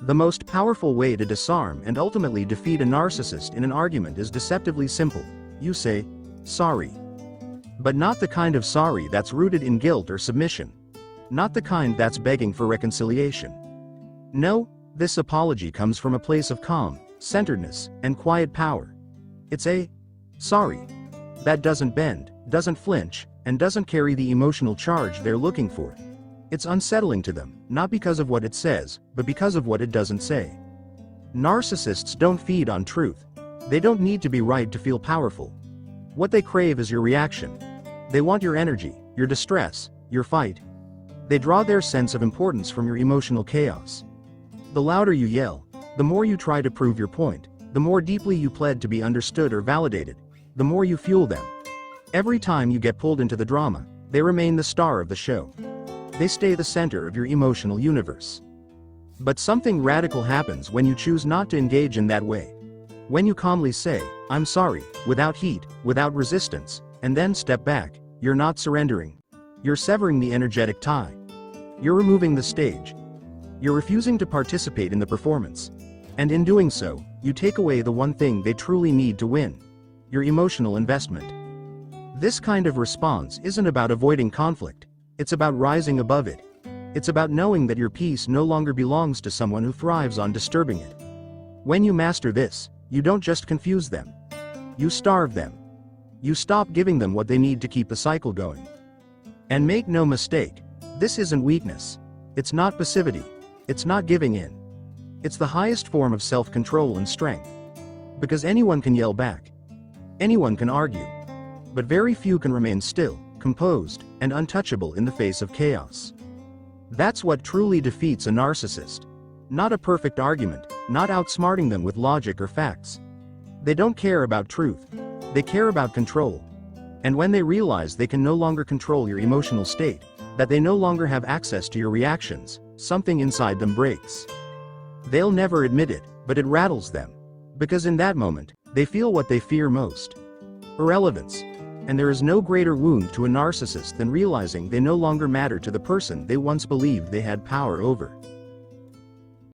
The most powerful way to disarm and ultimately defeat a narcissist in an argument is deceptively simple. You say, sorry. But not the kind of sorry that's rooted in guilt or submission. Not the kind that's begging for reconciliation. No, this apology comes from a place of calm, centeredness, and quiet power. It's a sorry that doesn't bend, doesn't flinch, and doesn't carry the emotional charge they're looking for. It's unsettling to them, not because of what it says, but because of what it doesn't say. Narcissists don't feed on truth. They don't need to be right to feel powerful. What they crave is your reaction. They want your energy, your distress, your fight. They draw their sense of importance from your emotional chaos. The louder you yell, the more you try to prove your point, the more deeply you plead to be understood or validated, the more you fuel them. Every time you get pulled into the drama, they remain the star of the show. They stay the center of your emotional universe. But something radical happens when you choose not to engage in that way. When you calmly say, I'm sorry, without heat, without resistance, and then step back, you're not surrendering. You're severing the energetic tie. You're removing the stage. You're refusing to participate in the performance. And in doing so, you take away the one thing they truly need to win: your emotional investment. This kind of response isn't about avoiding conflict. It's about rising above it. It's about knowing that your peace no longer belongs to someone who thrives on disturbing it. When you master this, you don't just confuse them. You starve them. You stop giving them what they need to keep the cycle going. And make no mistake, this isn't weakness. It's not passivity. It's not giving in. It's the highest form of self-control and strength. Because anyone can yell back. Anyone can argue. But very few can remain still, composed, and untouchable in the face of chaos. That's what truly defeats a narcissist. Not a perfect argument, not outsmarting them with logic or facts. They don't care about truth. They care about control. And when they realize they can no longer control your emotional state, that they no longer have access to your reactions, something inside them breaks. They'll never admit it, but it rattles them. Because in that moment, they feel what they fear most: irrelevance. And there is no greater wound to a narcissist than realizing they no longer matter to the person they once believed they had power over.